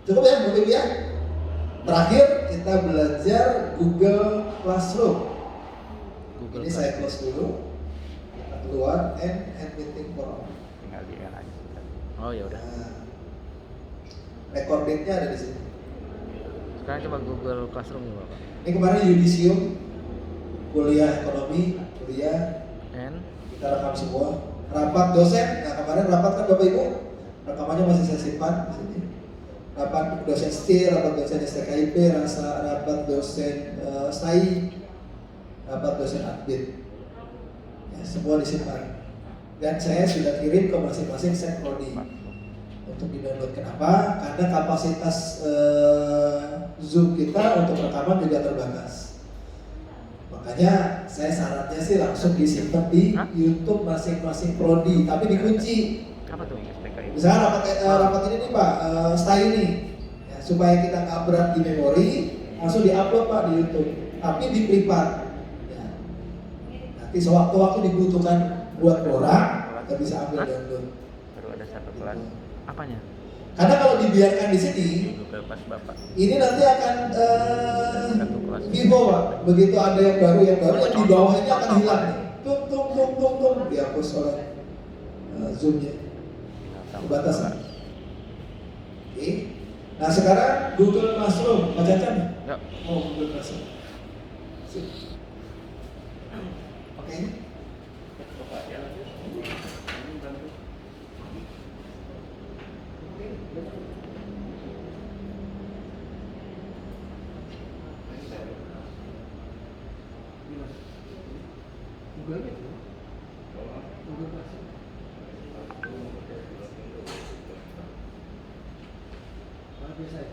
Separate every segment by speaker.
Speaker 1: Cukup ya Bu Dewi ya. Terakhir kita belajar Google Classroom. Ini saya close dulu. Kita keluar end meeting forum.
Speaker 2: Tinggal di end aja. Oh ya udah.
Speaker 1: Nah, recordingnya ada di sini.
Speaker 2: Sekarang coba Google Classroom dulu Pak.
Speaker 1: Ini kemarin Yudisium, kuliah ekonomi, kuliah
Speaker 2: N.
Speaker 1: kita rekam semua. Rapat dosen, nah kemarin rapat kan Bapak Ibu, rekamannya masih saya simpan di sini. Rapat dosen STIR, rapat dosen STKIP, rapat dosen STAI, rapat dosen admin, ya, semua disimpan. Dan saya sudah kirim ke masing-masing set-prodi untuk di-download. Kenapa? Karena kapasitas Zoom kita untuk rekaman juga terbatas. Makanya saya syaratnya sih langsung disimpan di YouTube masing-masing prodi, tapi dikunci.
Speaker 2: Apa tuh SPKI?
Speaker 1: Misalnya rapat ini nih Pak, stay ini, ya, supaya kita nggak berat di memori, langsung diupload Pak di YouTube, tapi di privat. Ya. Nanti sewaktu-waktu dibutuhkan buat orang, kita bisa ambil download.
Speaker 2: Baru ada satu kelas. Apanya?
Speaker 1: Karena kalau dibiarkan di sini,
Speaker 2: Google Class Bapak.
Speaker 1: ini nanti akan
Speaker 2: Satu kelas.
Speaker 1: vivo Pak. Begitu ada yang baru yang di bawahnya akan hilang nih. Tung, dihapus oleh Zoom-nya. Batasan. Oke. Nah sekarang Google Classroom, Pak Cacan?
Speaker 2: Ya.
Speaker 1: Oh Google Classroom. Sip. Oke. Google gitu. Google Classroom. Biasa ya?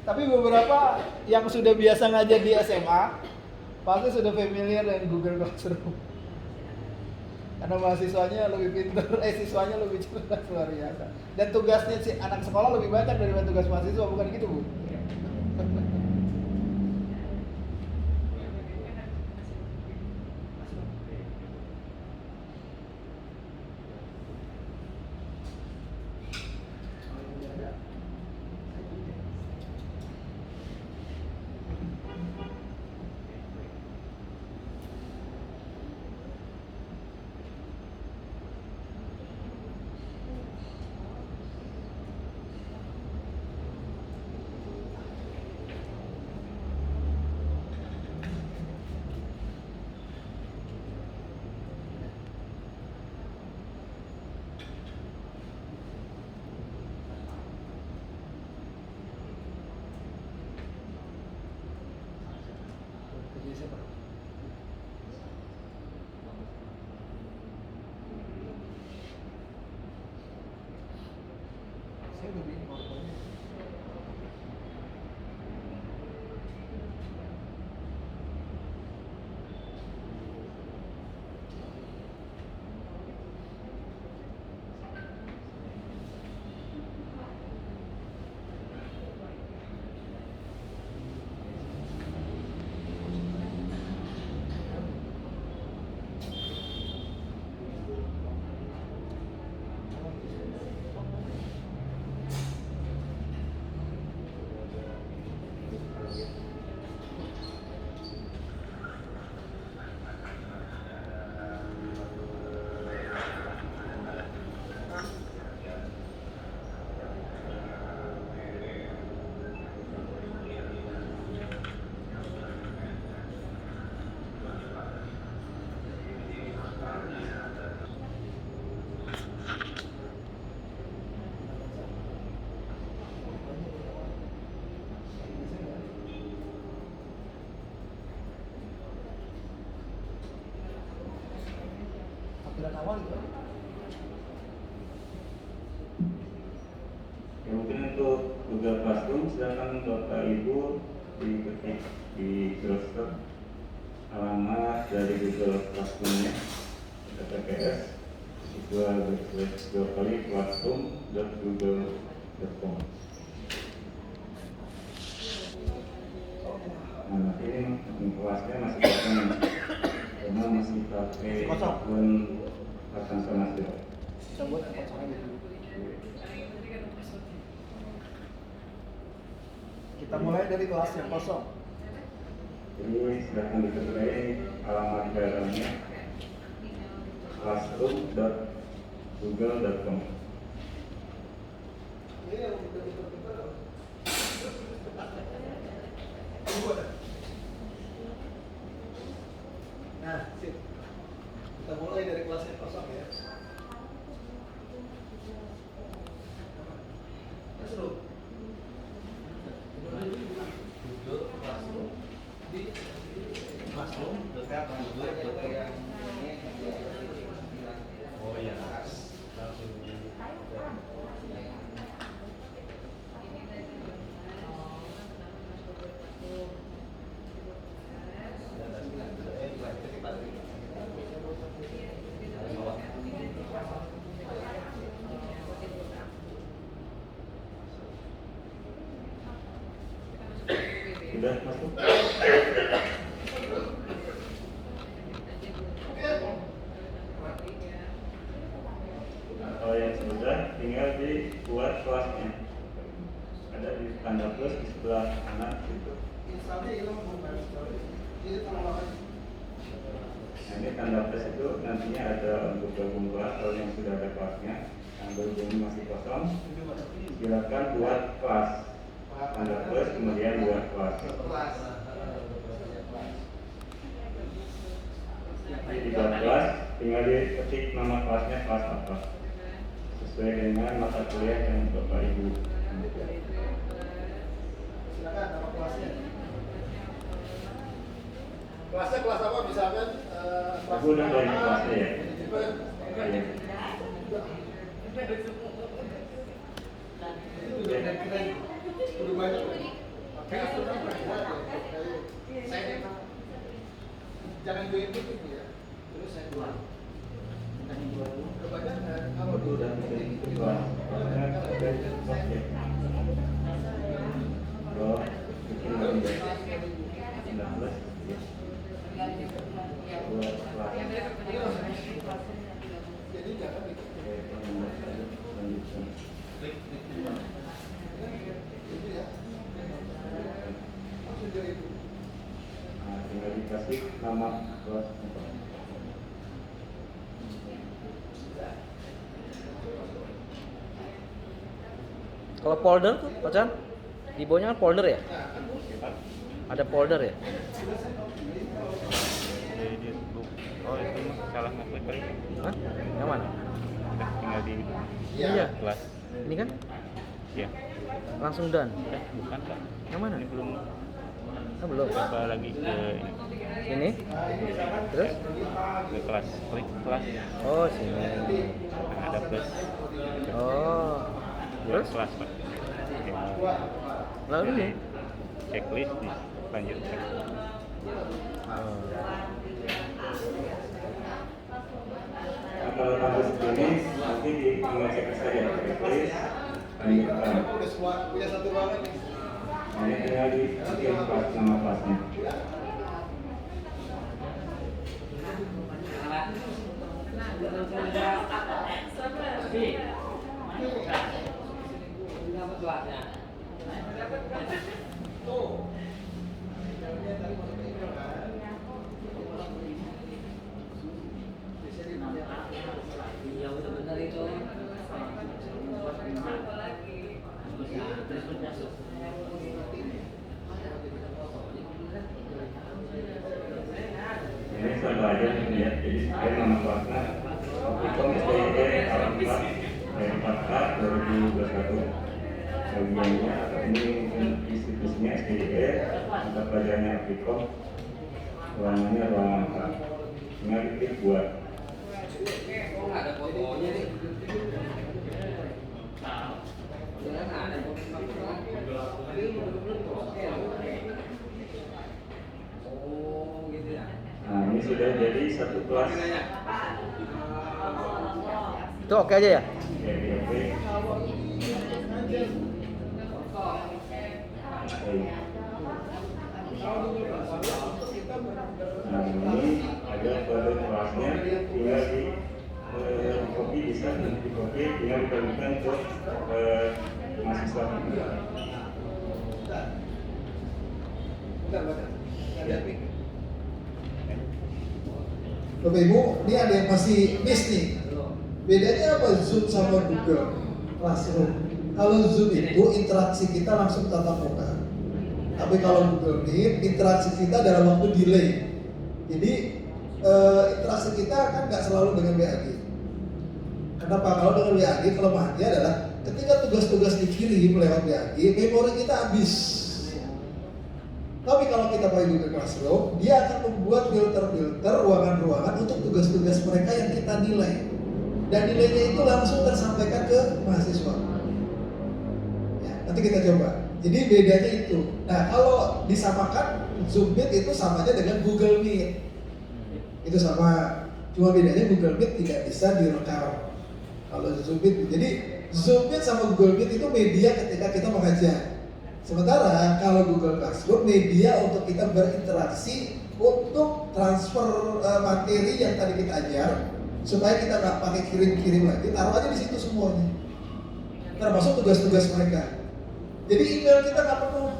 Speaker 1: Tapi beberapa yang sudah biasa ngajar di SMA pasti sudah familiar dengan Google Classroom. Karena mahasiswanya lebih pintar, siswanya lebih cerdas luar biasa. Dan tugasnya si anak sekolah lebih banyak daripada tugas mahasiswa, bukan gitu Bu? Tampilan awal gitu.
Speaker 3: Ya mungkin untuk Google Classroom silakan Bapak Ibu diketik di browser alamat dari Google Classroom-nya, TPS. siswa/classroom.google.com. Nah, ini kelasnya masih kosong karena masih pakai akun Akansa Nasir.
Speaker 1: Kita mulai dari kelas yang kosong.
Speaker 3: Ini silahkan diketik alamat daerahnya classroom.google.com.
Speaker 1: Nah, sip. Kita mulai dari kelas yang kosong ya. Seru. Oh iya.
Speaker 3: Sudah masuk? Kalau yang sudah, tinggal dibuat kelasnya. Ada di tanda plus di sebelah kanan itu. Nah, ini tanda plus itu nantinya ada untuk gabung kelas. Kalau yang sudah ada kelasnya, yang belum masih kosong, silakan buat kelas. Tanda plus kemudian buat kelas. Jadi di buat kelas, tinggal diketik nama kelasnya kelas apa, sesuai dengan mata kuliah yang Bapak Ibu.
Speaker 1: Silakan nama kelasnya. Kelasnya kelas apa misalkan?
Speaker 3: Aku udah banyak kelasnya ya.
Speaker 1: Udah banyak. Jangan join itu ya. Terus saya keluar. Kebanyakan kalau
Speaker 3: Aku udah bikin kelas. Oh, bikin lagi ya. 19 ya. Buat kelas.
Speaker 1: jadi jangan bikin.
Speaker 3: Lanjutkan.
Speaker 1: Itu ya. Langsung join itu.
Speaker 3: Nah, tinggal dikasih nama kelas.
Speaker 2: Kalau folder tuh, Pak Chan? Di bawahnya kan folder ya? Ada folder ya? Oh itu mah salah ngeklik kali. Hah? Yang mana? Tinggal di Iya.
Speaker 3: Kelas.
Speaker 2: Ini kan
Speaker 3: Ya.
Speaker 2: langsung done.
Speaker 3: Bukan Kak.
Speaker 2: Yang mana?
Speaker 3: Ini belum.
Speaker 2: Oh, belum.
Speaker 3: Coba lagi ke ini.
Speaker 2: Ini. Terus?
Speaker 3: Ke kelas. Klik kelas.
Speaker 2: Oh, sini.
Speaker 3: Nah, ada plus.
Speaker 2: Oh.
Speaker 3: Buat
Speaker 2: Terus?
Speaker 3: kelas Pak. Oke.
Speaker 2: Lalu ini.
Speaker 3: Checklist dilanjutkan.
Speaker 2: Oh.
Speaker 3: Nah, kalau kamu segini nanti tinggal cek saja checklist lanjutkan.
Speaker 1: Udah semua punya satu ruangan nih.
Speaker 3: Nah, ini tinggal dibikin kelas nama kelasnya.
Speaker 4: Iya benar itu.
Speaker 3: Ini sama aja ya, jadi saya nama kelasnya Aplikon SDIE Alam 4 dari 4A 2021. Bagiannya ini institusinya SDIE, mata pelajarannya Aplikon, ruangannya ruangan 4. Tinggal diklik buat.
Speaker 4: Kok nggak ada fotonya nih? Jangan ada fotonya. Oh gitu ya.
Speaker 3: Nah, ini sudah jadi satu kelas.
Speaker 2: Itu oke aja ya?
Speaker 3: DPP. Nah ini ada pada kelasnya tinggal di copy, bisa di copy tinggal diberikan ke mahasiswa kita.
Speaker 1: Bapak Ibu, ini ada yang masih miss nih. Bedanya apa Zoom sama Google Classroom? Kalau Zoom itu interaksi kita langsung tatap muka. Tapi kalau Google Meet, interaksi kita dalam waktu delay. Jadi interaksi kita kan nggak selalu dengan WAG. Kenapa? Kalau dengan WAG, kelemahannya adalah ketika tugas-tugas dikirim lewat WAG, memori kita habis. Tapi kalau kita pakai Google Classroom, dia akan membuat filter-filter ruangan-ruangan untuk tugas-tugas mereka yang kita nilai. Dan nilainya itu langsung tersampaikan ke mahasiswa. Ya, nanti kita coba. Jadi bedanya itu. Nah, kalau disamakan Zoom Meet itu sama aja dengan Google Meet. Itu sama. Cuma bedanya Google Meet tidak bisa direkam. Kalau Zoom Meet, jadi Zoom Meet sama Google Meet itu media ketika kita mengajar. Sementara kalau Google Classroom media untuk kita berinteraksi untuk transfer materi yang tadi kita ajar supaya kita nggak pakai kirim-kirim lagi, taruh aja di situ semuanya. Termasuk tugas-tugas mereka. Jadi email kita nggak perlu.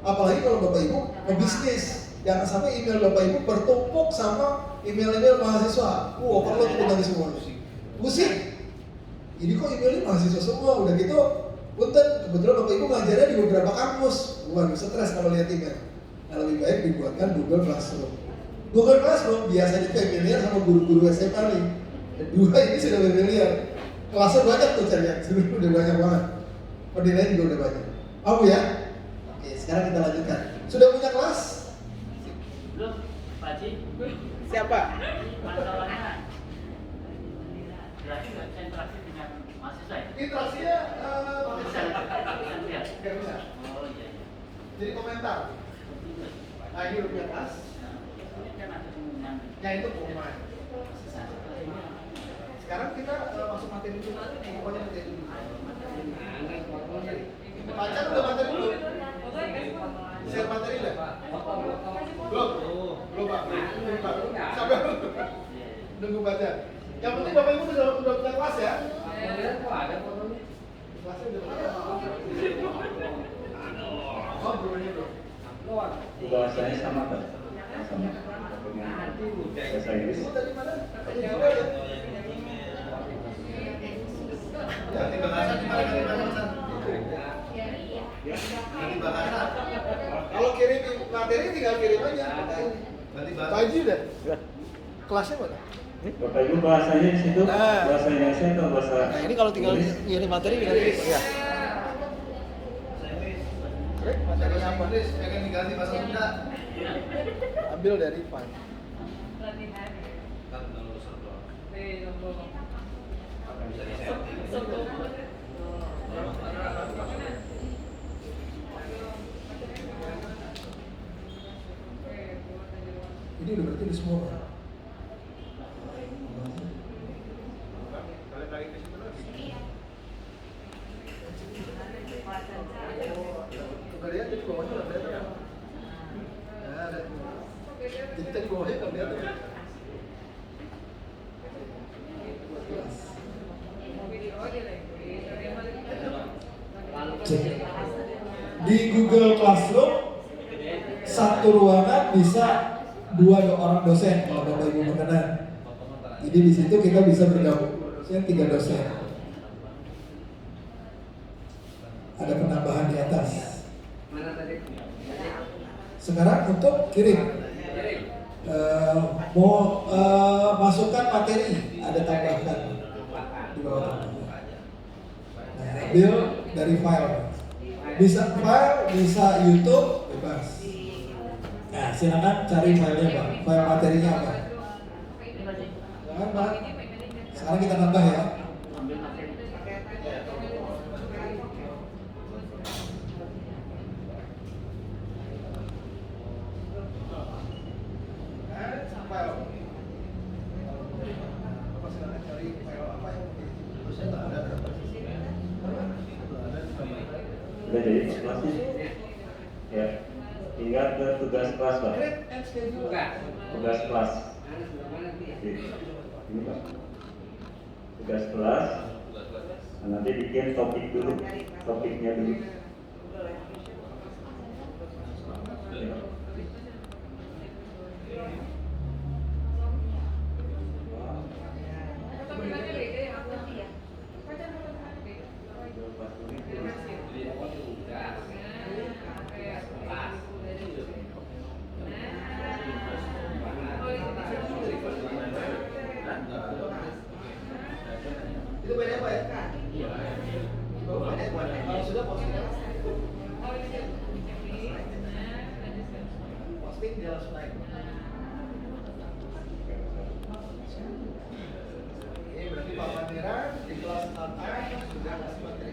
Speaker 1: Apalagi kalau Bapak Ibu ngebisnis, jangan sampai email Bapak Ibu bertumpuk sama email-email mahasiswa. Perlu kita ganti semuanya. Pusing. Jadi kok emailnya mahasiswa semua, udah gitu. Punten, kebetulan Bapak Ibu ngajarnya di beberapa kampus. Waduh, stres kalau lihat email. Nah, lebih baik dibuatkan Google Classroom. Google Classroom biasanya familiar sama guru-guru SMA nih. Dua ini sudah familiar. Kelasnya banyak tuh cari yang udah banyak banget. Pendirian juga udah banyak. Mau ya? Oke, sekarang kita lanjutkan. Sudah punya kelas?
Speaker 5: Belum, Pak Haji.
Speaker 1: Siapa?
Speaker 5: Masalahnya berarti nggak bisa interaksi dengan mahasiswa ya?
Speaker 1: Interaksinya
Speaker 5: Bisa lihat.
Speaker 1: nggak bisa.
Speaker 5: Oh iya.
Speaker 1: Jadi komentar. Nah, ini udah punya kelas.
Speaker 5: Ini kan ada pengumuman.
Speaker 1: Ya itu pengumuman. Sekarang kita masuk materi dulu. Pokoknya materi dulu. Baca udah materi dulu. Share materi lah. Belum. Belum Pak. Sabar. Nunggu baca. Yang penting Bapak Ibu udah punya kelas ya. Kelasnya udah punya. Oh, belum ini belum.
Speaker 3: Bahasanya sama kan? Sama. Bahasa Inggris.
Speaker 1: Itu tadi mana? Ya, ganti bahasa gimana ganti bahasa? Ganti bahasa. Kalau kirim materi tinggal kirim aja. Ganti bahasa. Pak Haji udah. Kelasnya mana?
Speaker 3: Bapak Ibu bahasanya di situ bahasa Indonesia atau bahasa?
Speaker 1: Nah, ini kalau tinggal kirim materi tinggal kirim. Iya. Materi apa? Pengen diganti bahasa Sunda. Ambil dari Pan. Ini udah berarti di semua. Kalian jadi bawahnya udah kelihatan. Nah, ada. Jadi tadi bawahnya udah kelihatan. Di Google Classroom satu ruangan bisa 2 orang dosen kalau Bapak Ibu mengenal. Jadi di situ kita bisa bergabung 3 dosen. Ada penambahan di atas. Sekarang untuk kirim, mau masukkan materi, ada tambahkan di bawah tambahkan. Nah, ambil dari file. Bisa file, bisa YouTube, bebas. Nah, silakan cari filenya Pak. File materinya apa? Jangan Pak. Sekarang kita nambah ya.
Speaker 5: Ambil materi.
Speaker 1: File. Silakan cari file apa yang
Speaker 3: Udah jadi kelasnya. Ya, tinggal ke tugas kelas Pak. Tugas kelas. Ini Pak. Tugas kelas. Nah, nanti bikin topik dulu, topiknya dulu. Ya.
Speaker 1: Itu beda apa ya? Beda apa? Kalau sudah posting. Posting dia langsung naik. Ini berarti Pak Mandira di kelas A sudah kasih materi.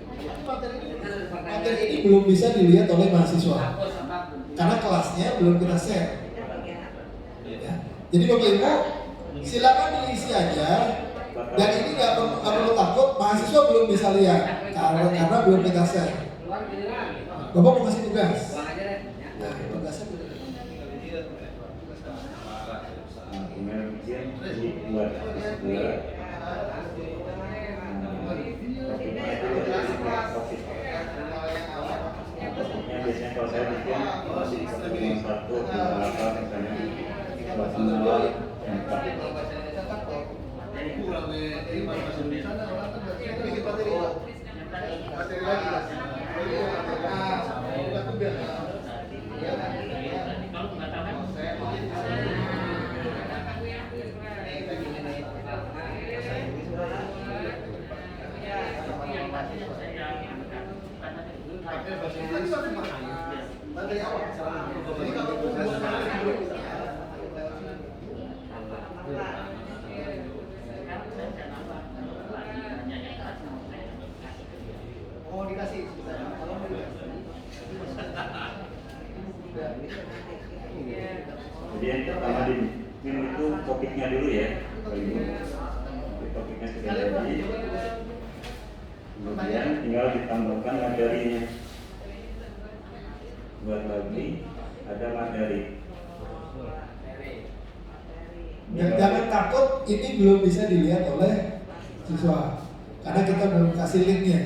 Speaker 1: Materi ini belum bisa dilihat oleh mahasiswa karena kelasnya belum kita share. Ya. Jadi Bapak Ibu silakan diisi aja. Dan ini nggak perlu takut, mahasiswa belum bisa lihat karena belum kita share. Bapak mau kasih tugas. Nah, tugasnya belum.
Speaker 3: Kemudian bikin buat sebelah. Topiknya itu topik. Topiknya biasanya kalau saya bikin pertemuan 1, 8 misalnya buat mengenal empat.
Speaker 1: Oh dikasih.
Speaker 3: Jadi yang pertama dibikin itu topiknya dulu ya. Topiknya sudah jadi. Kemudian tinggal ditambahkan materinya. Buat lagi ada materi.
Speaker 1: Dan jangan takut, ini belum bisa dilihat oleh siswa karena kita belum kasih linknya.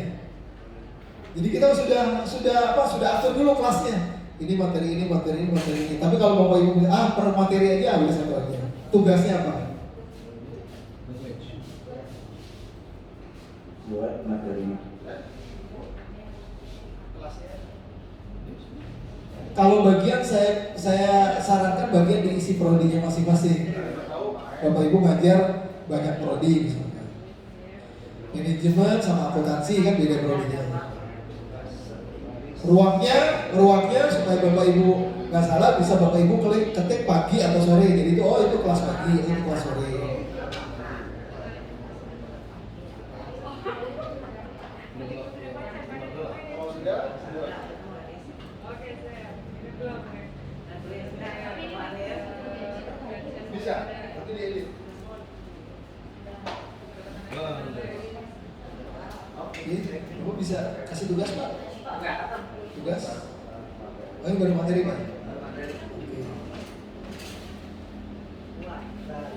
Speaker 1: Jadi kita sudah atur dulu kelasnya. Ini materi ini, materi ini, materi ini. Tapi kalau Bapak Ibu bilang, per materi aja udah satu aja. Tugasnya apa?
Speaker 3: Buat materinya.
Speaker 1: Kalau bagian saya sarankan bagian diisi prodinya masing-masing. Bapak Ibu ngajar banyak prodi misalkan. Manajemen sama akuntansi kan beda prodinya. Ruangnya supaya Bapak Ibu nggak salah bisa Bapak Ibu ketik pagi atau sore. Jadi itu itu kelas pagi, itu kelas sore. Bisa, nanti diedit. Oke, Ibu bisa kasih tugas Pak? Tugas? Oh ini baru materi Pak?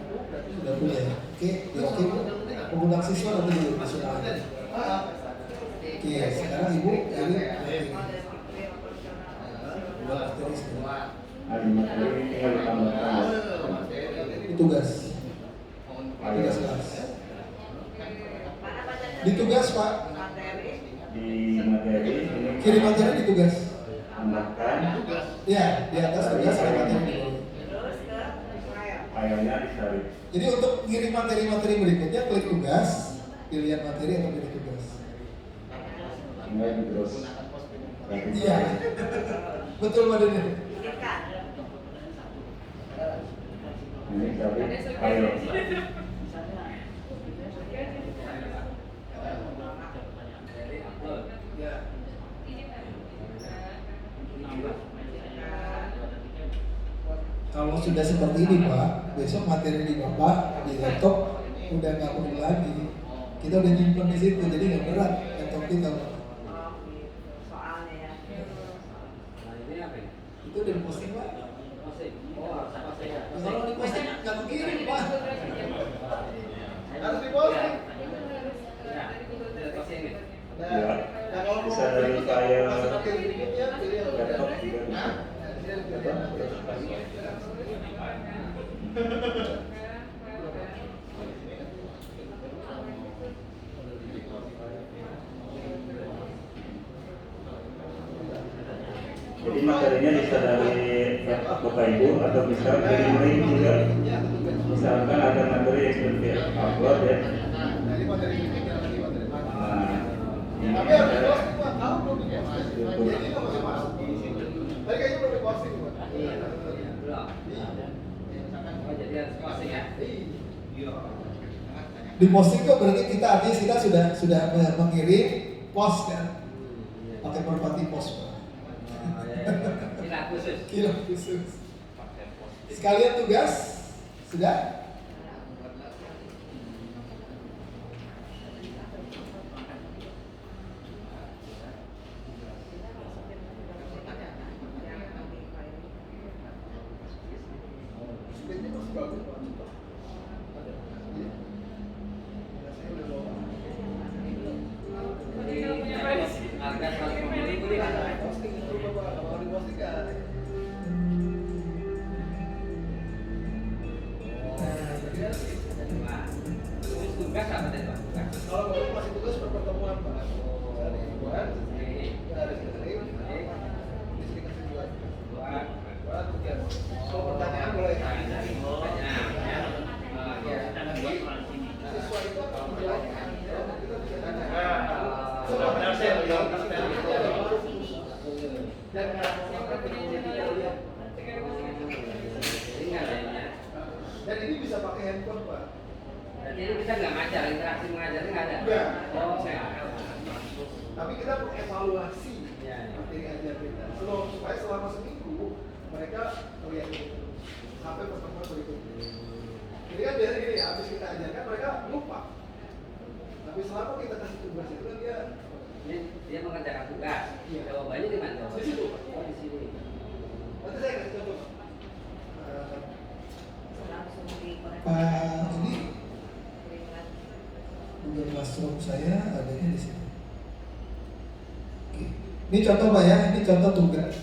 Speaker 1: Berarti sudah punya ya? Oke, pengundang siswa nanti dulu masukkan. Oke, sekarang Ibu ini materi semua.
Speaker 3: Ada materi tinggal ditambahkan.
Speaker 1: Itu tugas. Tugas kelas. Di tugas Pak.
Speaker 3: Di materi ini
Speaker 1: Kirim materi di tugas.
Speaker 3: tambahkan
Speaker 1: Ya, di atas tugas ada materi di bawah.
Speaker 3: filenya disalin.
Speaker 1: Jadi untuk kirim materi-materi berikutnya klik tugas, pilihan materi atau pilih tugas.
Speaker 3: Tinggal di terus.
Speaker 1: Iya. Betul Mbak Deni.
Speaker 3: Ini salin file.
Speaker 1: Kalau sudah seperti ini Pak, besok materi di Bapak di laptop udah nggak perlu lagi. Kita udah nyimpen di situ, jadi nggak berat laptop kita.
Speaker 6: Soalnya ya.
Speaker 4: Nah ini apa ya?
Speaker 1: Itu udah diposting Pak.
Speaker 4: Posting. Oh harus posting ya.
Speaker 1: Kalau diposting nggak kekirim Pak.
Speaker 6: Harus diposting.
Speaker 4: Ya. Posting nih.
Speaker 3: Ya, bisa dari file laptop juga. Jadi materinya bisa dari Bapak Ibu atau bisa dari link juga. Misalkan ada materi yang sudah di upload ya. Nah, ini ada
Speaker 4: Belum. Oh jadi harus posting ya.
Speaker 1: Di posting tuh berarti kita artinya kita sudah mengirim post kan, pakai merpati post Pak.
Speaker 4: Oh ya. Ini khusus.
Speaker 1: Kilo khusus. Sekalian tugas sudah.
Speaker 4: Harga 150.000 nih kan? Nah, terus tugas apa tadi Pak?
Speaker 7: Kalau mau masih tugas pertemuan Pak. Dari buat,
Speaker 4: Ini.
Speaker 7: dari kirim, dikasih buat. Buat tugas. Kalau pertanyaan boleh. Siswa itu akan menjawab. Kita bisa tanya.
Speaker 5: Sudah benar saya menjawab.
Speaker 7: Dan apa penelitian dan ini bisa pakai handphone Pak.
Speaker 4: Berarti ini kita nggak ngajar, interaksi mengajarnya nggak ada?
Speaker 7: Enggak.
Speaker 4: Oh, saya.
Speaker 7: Tapi kita mengevaluasi
Speaker 4: Ya, ya.
Speaker 7: materi ajar kita. Supaya selama seminggu mereka melihat itu sampai pertemuan berikutnya. Jadi kan biasanya gini ya, habis kita ajarkan mereka lupa. Tapi selama kita kasih tugas itu kan
Speaker 4: Dia mengerjakan tugas.
Speaker 7: Iya.
Speaker 4: Jawabannya di mana?
Speaker 7: Di situ.
Speaker 4: Oh, di sini.
Speaker 7: Nanti saya kasih contoh.
Speaker 6: Langsung dikoreksi.
Speaker 1: Ini Google Classroom saya adanya di sini. Oke. Ini contoh Pak ya, ini contoh tugas.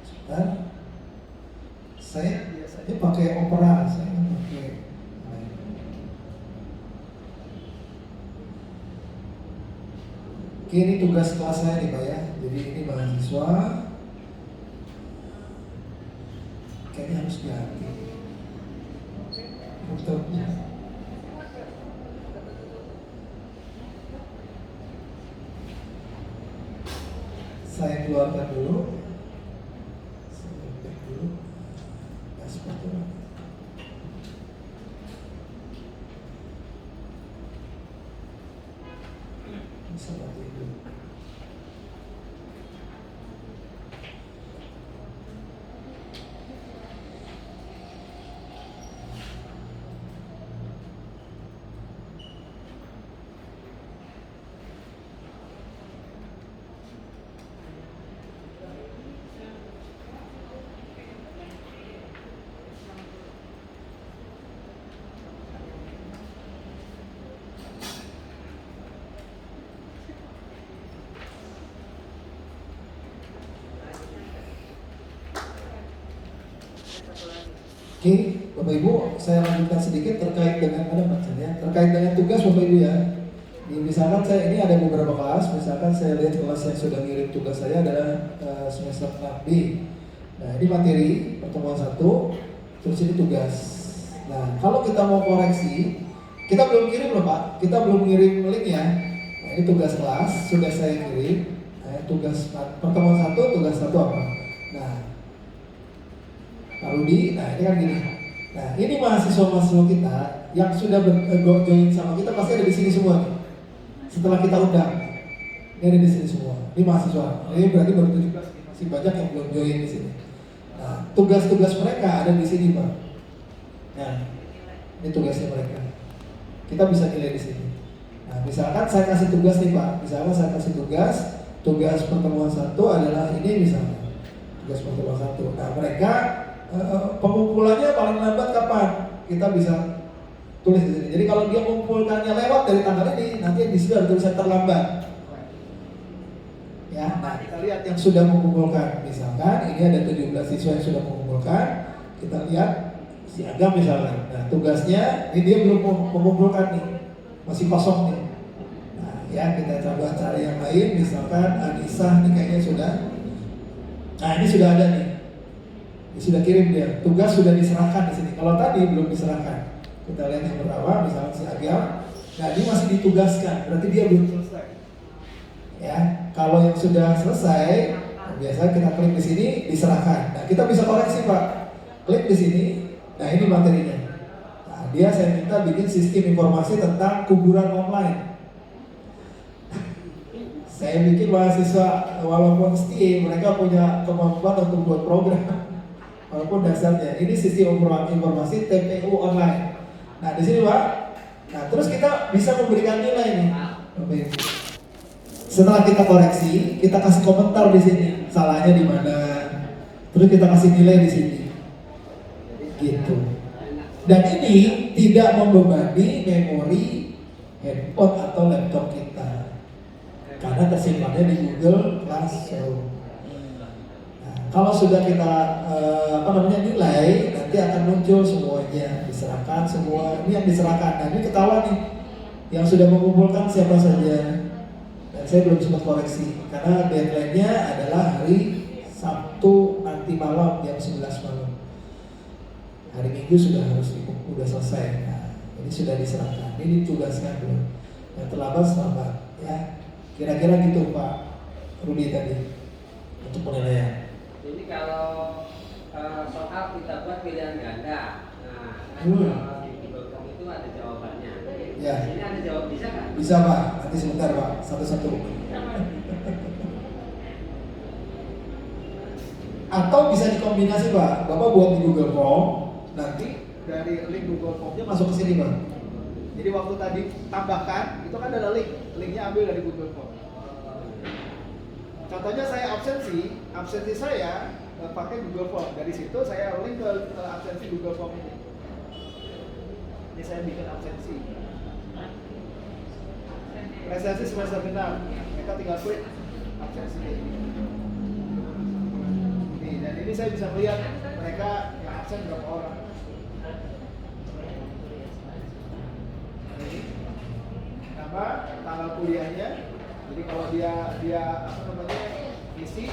Speaker 1: Sebentar. Saya biasanya pakai Opera, saya pakai. Oke, ini tugas kelas saya nih Pak ya. Jadi ini mahasiswa. Kayaknya harus ganti. Laptopnya. Saya keluarkan dulu. Saya back dulu. Ya seperti ini. Seperti itu. Oke, Bapak Ibu, saya lanjutkan sedikit terkait dengan terkait dengan tugas Bapak Ibu ya. Misalkan saya ini ada beberapa kelas, misalkan saya lihat kelas yang sudah ngirim tugas saya adalah semester 6B. Nah, ini materi pertemuan 1, terus ini tugas. Nah, kalau kita mau koreksi, kita belum kirim loh Pak, kita belum ngirim linknya. Nah, ini tugas kelas sudah saya kirim. Nah, tugas pertemuan 1, tugas 1 apa? Nah, Pak Rudi, nah ini kan gini. Nah, ini mahasiswa-mahasiswa kita yang sudah join sama kita pasti ada di sini semua nih. Setelah kita undang, ini ada di sini semua. Ini mahasiswa. Ini berarti baru 17 nih, masih banyak yang belum join di sini. Nah, tugas-tugas mereka ada di sini Pak. Nah, Ini tugasnya mereka. Kita bisa nilai di sini. Nah, misalkan saya kasih tugas nih Pak, misalkan saya kasih tugas pertemuan 1 adalah ini misalnya, tugas pertemuan 1. Nah, mereka pengumpulannya paling lambat kapan? Kita bisa tulis di sini. Jadi kalau dia mengumpulkannya lewat dari tanggal ini, nanti di sini ada tulisan terlambat. Ya, nah kita lihat yang sudah mengumpulkan. Misalkan ini ada 17 siswa yang sudah mengumpulkan. Kita lihat si Agam misalnya. Nah, tugasnya ini dia belum mengumpulkan nih, masih kosong nih. Nah, ya kita coba cari yang lain. Misalkan Anissa nih kayaknya sudah. Nah, ini sudah ada nih. Ini sudah kirim dia. Tugas sudah diserahkan di sini. Kalau tadi belum diserahkan. Kita lihat yang pertama, misalnya si Agam. Nah, ini masih ditugaskan. Berarti dia belum selesai. Ya, kalau yang sudah selesai, biasanya kita klik di sini diserahkan. Nah, kita bisa koreksi Pak. Klik di sini. Nah, ini materinya. Nah, dia saya minta bikin sistem informasi tentang kuburan online. Saya bikin mahasiswa walaupun STI, mereka punya kemampuan untuk buat program. Walaupun dasarnya ini sistem informasi TPU online. Nah, di sini Pak. Nah, terus kita bisa memberikan nilai nih. Setelah kita koreksi, kita kasih komentar di sini, salahnya di mana. Terus kita kasih nilai di sini. Gitu. Dan ini tidak membebani memori handphone atau laptop kita. Karena tersimpannya di Google Classroom. Nah, kalau sudah kita nilai, nanti akan muncul semuanya, diserahkan semua. Ini yang diserahkan. Nah, ini ketahuan nih yang sudah mengumpulkan siapa saja. Dan saya belum sempat koreksi karena deadline-nya adalah hari Sabtu nanti malam jam 11 malam. Hari Minggu sudah harus sudah selesai. Nah, ini sudah diserahkan. Ini ditugaskan belum. Yang terlambat selamat ya. Kira-kira gitu Pak Rudi tadi untuk penilaian.
Speaker 4: Jadi kalau soal kita buat pilihan ganda, nah kan kalau di Google Form itu ada jawabannya.
Speaker 1: Ya.
Speaker 4: Ini ada jawab bisa kan?
Speaker 1: Bisa Pak, nanti sebentar Pak, satu-satu. Atau bisa dikombinasi Pak, Bapak buat di Google Form, nanti dari link Google Form-nya masuk ke sini Pak. Jadi waktu tadi tambahkan, itu kan ada linknya ambil dari Google Form. Contohnya saya absensi saya pakai Google Form. Dari situ saya link ke absensi Google Form ini. Ini saya bikin absensi. Prestasi semester genap, mereka tinggal klik absensi ini. Nih, dan ini saya bisa melihat mereka yang absen berapa orang. Ini nama tanggal kuliahnya. Jadi kalau dia isi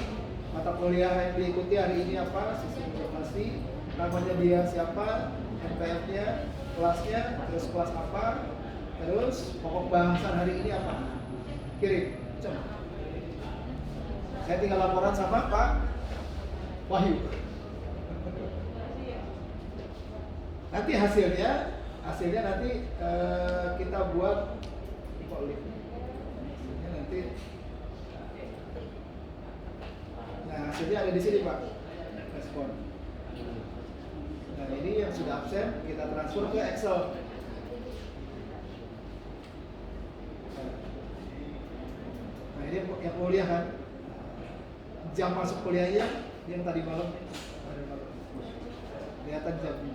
Speaker 1: mata kuliah yang diikuti hari ini apa, sistem informasi, namanya dia siapa, MPF-nya, kelasnya, terus kelas apa, terus pokok bahasan hari ini apa, kirim, coba. Saya tinggal laporan sama Pak Wahyu. Nanti hasilnya nanti kita buat link. Nanti, nah hasilnya ada di sini Pak, respon. Nah ini yang sudah absen kita transfer ke Excel. Nah ini yang kuliah kan, jam masuk kuliahnya yang tadi malam, kelihatan jamnya,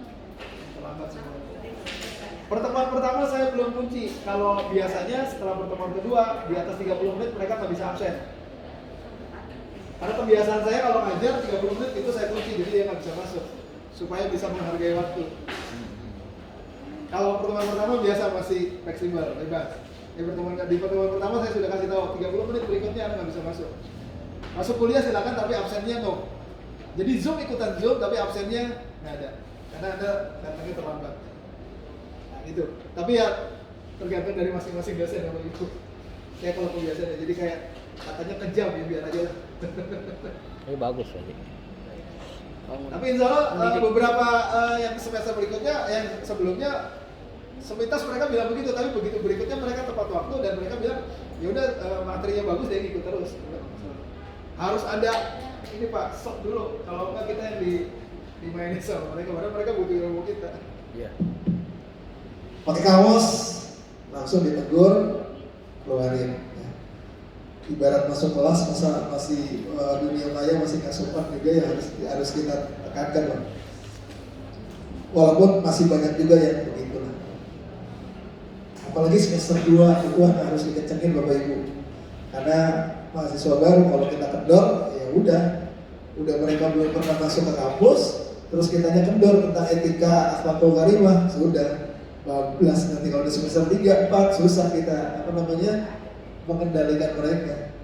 Speaker 1: terlambat semua. Pertemuan pertama saya belum kunci. Kalau biasanya setelah pertemuan kedua di atas 30 menit mereka nggak bisa absen. Karena kebiasaan saya kalau ngajar 30 menit itu saya kunci, jadi dia nggak bisa masuk supaya bisa menghargai waktu. Kalau pertemuan pertama biasa masih fleksibel, bebas. Di pertemuan pertama saya sudah kasih tahu 30 menit berikutnya Anda nggak bisa masuk. Masuk kuliah silakan tapi absennya no. Jadi Zoom ikutan Zoom tapi absennya nggak ada karena Anda datangnya terlambat. Itu, tapi ya tergantung dari masing-masing dosen sama ibu. Saya kalau kebiasaan jadi kayak katanya kejam ya biar aja lah.
Speaker 2: Ini bagus tadi.
Speaker 1: Tapi insya Allah beberapa yang semester berikutnya, yang sebelumnya sepintas mereka bilang begitu, tapi begitu berikutnya mereka tepat waktu dan mereka bilang ya udah materinya bagus dan ikut terus. Harus ada ini Pak, sok dulu. Kalau enggak kita yang dimainin sama mereka, padahal mereka butuh ilmu kita.
Speaker 2: Iya.
Speaker 1: pakai kaos, langsung ditegur, keluarin. Ya. Ibarat masuk kelas masa masih dunia maya masih nggak sopan juga ya harus kita tekankan loh. Walaupun masih banyak juga yang begitu lah. Apalagi semester 2 itu harus dikencengin Bapak Ibu. Karena mahasiswa baru kalau kita kendor ya udah mereka belum pernah masuk ke kampus, terus kitanya kendor tentang etika akhlakul karimah, sudah bablas nanti kalau di semester 3, 4 susah kita mengendalikan mereka.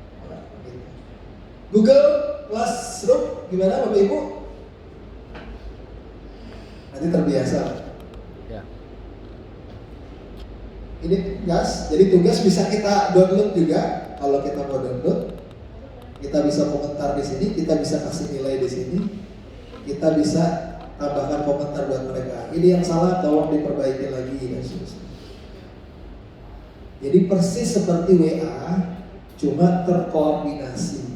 Speaker 1: Google Classroom gimana Bapak Ibu? Nanti terbiasa.
Speaker 2: Ya.
Speaker 1: Ini tugas, jadi tugas bisa kita download juga. Kalau kita mau download, kita bisa komentar di sini, kita bisa kasih nilai di sini, kita bisa tambahkan komentar buat mereka. Ini yang salah, tolong diperbaiki lagi dan seterusnya. Jadi persis seperti WA, cuma terkoordinasi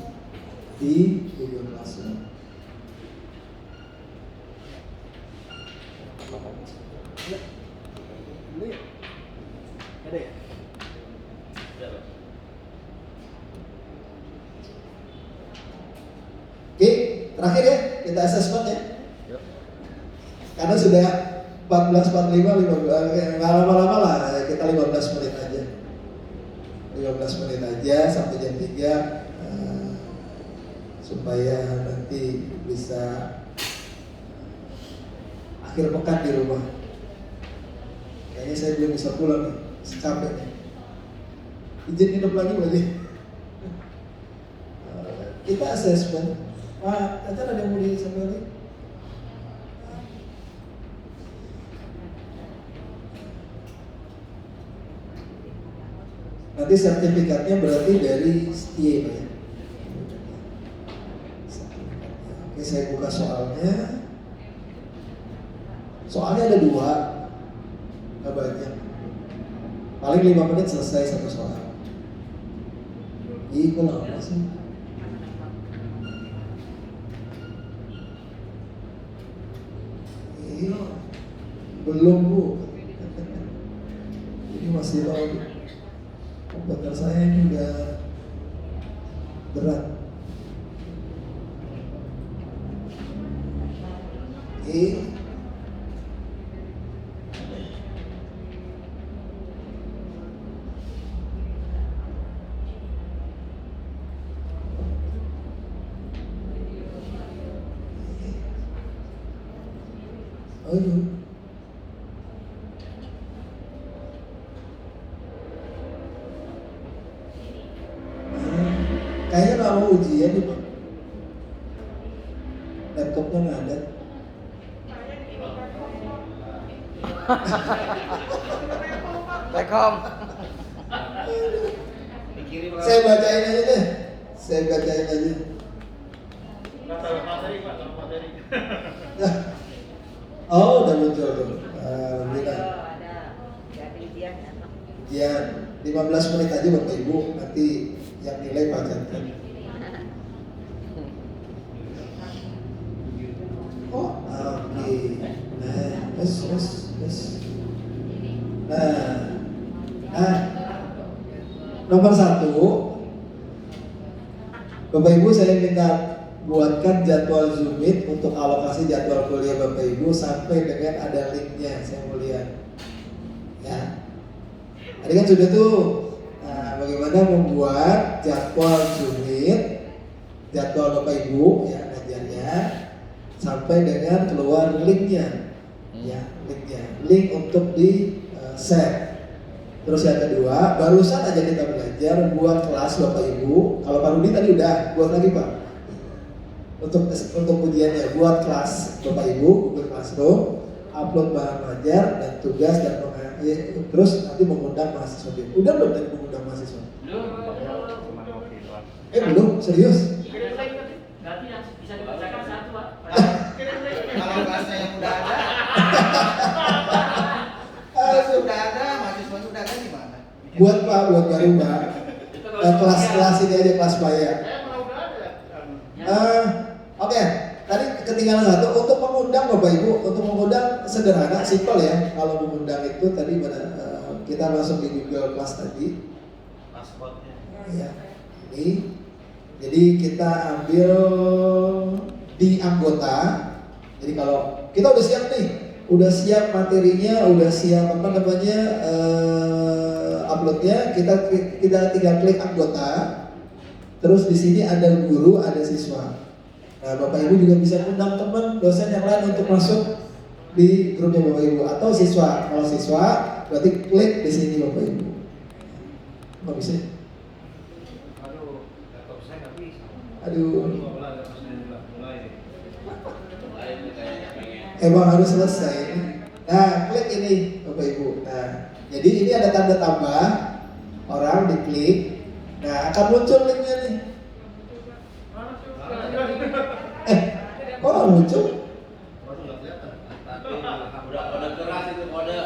Speaker 1: di Google Classroom. Ada ya? Oke, terakhir ya, kita assessment ya. Karena sudah 14.45, 15, nggak lama-lama lah, kita 15 menit aja. 15 menit aja sampai jam 3 supaya nanti bisa akhir pekan di rumah. Kayaknya saya belum bisa pulang nih, capek nih. Izin hidup lagi berarti. Kita assessment. Pak, ada yang mau disampaikan lagi? Nanti sertifikatnya berarti dari STIE Pak ya. Oke, saya buka soalnya. Soalnya ada 2, nggak banyak. Paling 5 menit selesai satu soal. Ih, kok lama sih? Belum Bu. Ini masih low. Komputer saya ini udah berat. Aduh. Kayaknya nggak mau ujian nih Pak. Laptopnya nggak ada.
Speaker 2: Rekom.
Speaker 1: Saya bacain aja deh. Saya bacain aja. Nah. Oh, udah muncul tuh. Alhamdulillah. Ujian 15 menit aja Bapak Ibu, nanti yang nilai Pak Jantan. Oh, oke. Nah, terus. Nah, nomor 1, Bapak Ibu saya minta buatkan jadwal Zoom Meet untuk alokasi jadwal kuliah Bapak Ibu sampai dengan ada linknya. Saya mau lihat. Ya. Tadi kan sudah tuh. Nah, bagaimana membuat jadwal Zoom Meet, jadwal Bapak Ibu ya ngajarnya sampai dengan keluar linknya. Ya, linknya. Link untuk di share. Terus yang kedua, barusan aja kita belajar buat kelas Bapak Ibu. Kalau Pak Rudi tadi udah, buat lagi Pak. Untuk ujiannya, buat kelas Bapak Ibu, Google Classroom, upload bahan ajar dan tugas dan terus nanti mengundang mahasiswa. Udah belum tadi mengundang mahasiswa?
Speaker 5: Belum.
Speaker 1: Belum, serius?
Speaker 5: Berarti yang bisa dibacakan 1 Pak.
Speaker 8: Kalau kelasnya yang udah ada, sudah ada, mahasiswa sudah ada gimana?
Speaker 1: Buat Pak, buat baru Pak. Kelas ini aja, kelas maya. Oke, tadi ketinggalan 1 untuk mengundang Bapak Ibu, untuk mengundang sederhana, simpel ya. Kalau mengundang itu tadi kita langsung di Google Class tadi.
Speaker 5: Passwordnya.
Speaker 1: Ya, ini. Jadi kita ambil di anggota. Jadi kalau kita udah siap nih, udah siap materinya, udah siap apa namanya uploadnya, kita tinggal klik anggota. Terus di sini ada guru, ada siswa. Nah, Bapak Ibu juga bisa undang teman dosen yang lain untuk masuk di grupnya Bapak Ibu atau siswa. Kalau siswa berarti klik di sini Bapak Ibu. Nggak bisa?
Speaker 4: Aduh, laptop saya nggak bisa.
Speaker 1: Aduh. Emang harus selesai. Nah, klik ini Bapak Ibu. Nah, jadi ini ada tanda tambah, orang diklik. Nah, akan muncul linknya nih. Kok nggak muncul?
Speaker 4: Udah kode keras itu kode.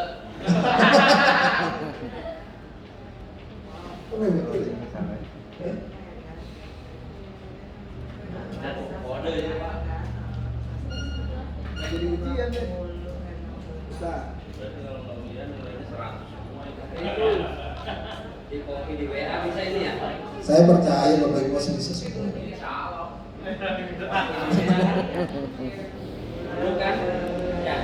Speaker 1: Kok nggak muncul ya?
Speaker 4: Kode itu Pak.
Speaker 7: Nah, jadi ujian deh. Bisa.
Speaker 4: Berarti kalau nggak ujian nilainya 100 semua itu. Di kopi di WA bisa ini ya?
Speaker 1: Saya percaya Bapak Ibu masih bisa semua.
Speaker 4: Insya Allah. Bukan? Ya.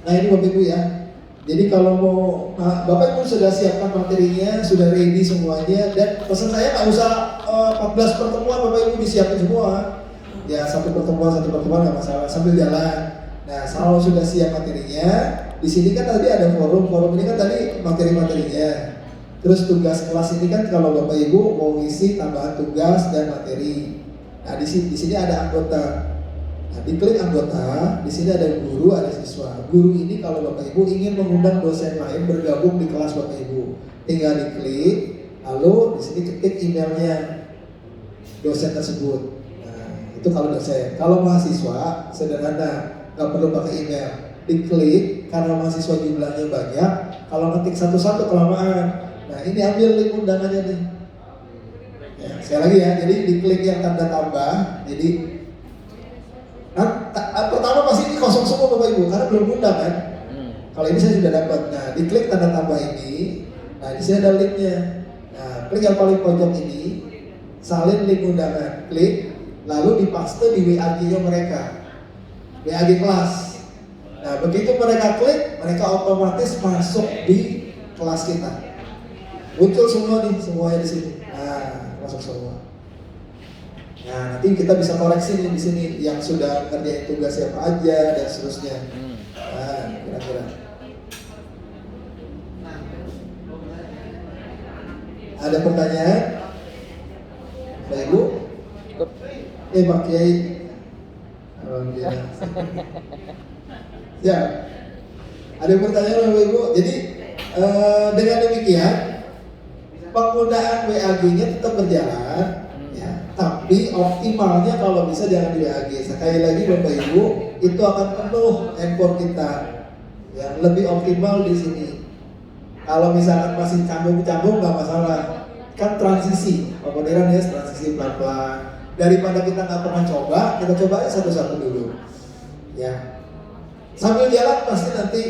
Speaker 1: Nah ini Bapak Ibu ya. Jadi kalau mau, Bapak Ibu sudah siapkan materinya, sudah ready semuanya, dan pesan saya nggak usah 14 pertemuan Bapak Ibu disiapin semua. Ya satu pertemuan nggak masalah sambil jalan. Nah kalau sudah siap materinya, di sini kan tadi ada forum ini kan tadi materi-materinya. Terus tugas kelas ini kan kalau Bapak Ibu mau ngisi tambahan tugas dan materi. Nah di sini ada anggota. Nah, diklik anggota, di sini ada guru, ada siswa. Guru ini kalau Bapak Ibu ingin mengundang dosen lain bergabung di kelas Bapak Ibu, tinggal diklik, lalu di sini ketik emailnya dosen tersebut. Nah, itu kalau dosen. Kalau mahasiswa sederhana, nggak perlu pakai email. Diklik, karena mahasiswa jumlahnya banyak. Kalau ngetik satu-satu kelamaan. Nah, ini ambil link undangannya nih. Ya, sekali lagi ya, jadi diklik yang tanda tambah. Jadi pertama pasti ini kosong semua Bapak Ibu karena belum undang kan. Kalau ini saya sudah dapat. Nah, diklik tanda tambah ini. Nah, di sini ada linknya. Nah, klik yang paling pojok ini, salin link undangan. Klik, lalu dipaste di WA-nya mereka. WA kelas. Nah, begitu mereka klik, mereka otomatis masuk di kelas kita. Muncul semua nih, semuanya di sini. Nah, masuk semua. Nah, nanti kita bisa koreksi nih di sini yang sudah ngerjain tugas siapa aja dan seterusnya. Nah, kira-kira. Ada pertanyaan? Bapak Ibu? Pak Kiai. Alhamdulillah. Ya. Ada pertanyaan Bapak Ibu? Jadi dengan demikian penggunaan WAG-nya tetap berjalan. Tapi optimalnya kalau bisa jangan di WAG. Sekali lagi Bapak Ibu, itu akan penuh handphone kita. Ya, lebih optimal di sini. Kalau misalkan masih canggung-canggung nggak masalah. Kan transisi, modern ya, transisi pelan-pelan. Daripada kita nggak pernah coba, kita coba satu-satu dulu. Ya, sambil jalan pasti nanti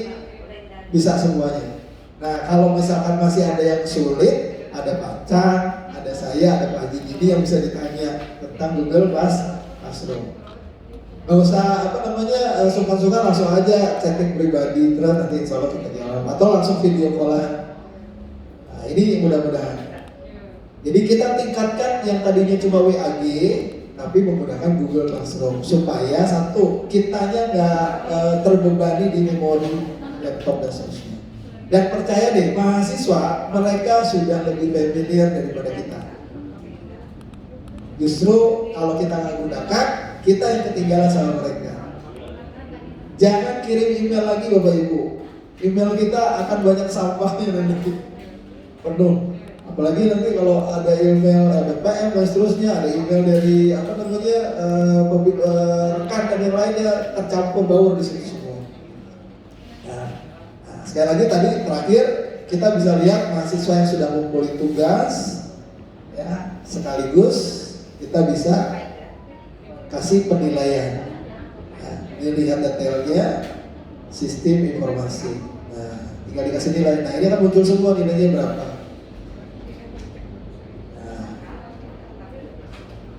Speaker 1: bisa semuanya. Nah, kalau misalkan masih ada yang sulit, ada Pak Chan, ada saya, ada Pak Haji Gini yang bisa ditanya tentang Google Classroom. Gak usah sungkan-sungkan, langsung aja chatting pribadi, terus nanti insya Allah kita jawab, atau langsung video callan. Nah, ini mudah-mudahan. Jadi kita tingkatkan yang tadinya cuma WAG, tapi menggunakan Google Classroom supaya satu, kitanya nggak terbebani di memori laptop dan seterusnya. Dan percaya deh, mahasiswa mereka sudah lebih familiar daripada kita. Justru kalau kita nggak gunakan, kita yang ketinggalan sama mereka. Jangan kirim email lagi Bapak Ibu. Email kita akan banyak sampahnya nanti penuh. Apalagi nanti kalau ada email LPPM dan seterusnya, ada email dari rekan dan yang lainnya tercampur baur di situ semua. Nah, sekali lagi tadi terakhir kita bisa lihat mahasiswa yang sudah mengumpulkan tugas, ya sekaligus kita bisa kasih penilaian. Ini lihat detailnya, sistem informasi. Nah, tinggal dikasih nilai. Nah, ini akan muncul semua nilainya berapa. Nah,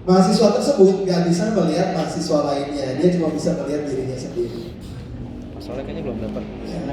Speaker 1: mahasiswa tersebut nggak bisa melihat mahasiswa lainnya, dia cuma bisa melihat dirinya sendiri.
Speaker 2: Soalnya kayaknya belum dapat.
Speaker 1: Ya.